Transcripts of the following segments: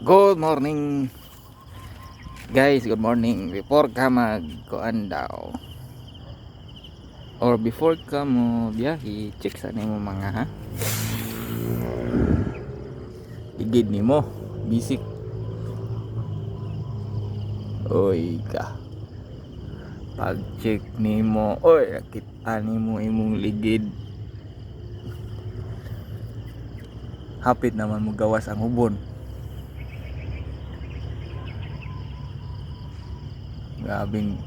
Good morning guys, good morning. Before ka magkuan daw or before ka mo biyahe, check sa nimo mga ligid nimo bisik. Oy ka, pag check nimo, oy nakita nimo imong ligid, hapit naman mo gawas ang ubon. Grabing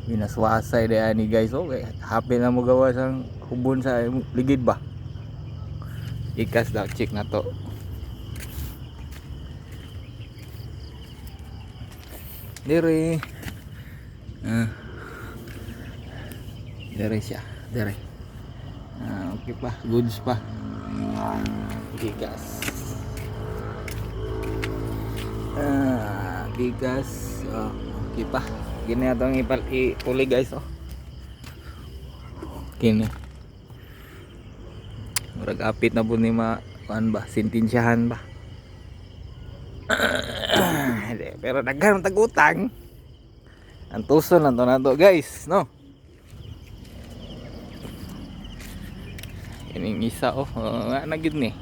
binaswasay de ani guys. Okay, hapit na mo gawas ang ubon sa imong ligid ba. Ikas daw check na to. Dire. Dire siya. Dire. Okay pa. Goods pa. Gigas. Gigas. Okay pa. Gini atong ipuli guys. Gini. Murag apit na po ni kuan ba? Sintensyahan ba? Pero daghan tag-utang. Ang tuson lang to na to guys, no? Ining isa nga na gid ni.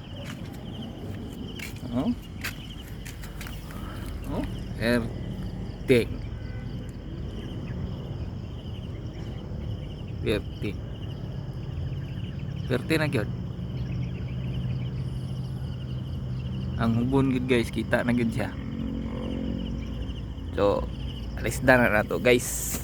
Erting. Perti na gyud. Ang hubon gid guys, kita na gid siya. So, alis na to guys.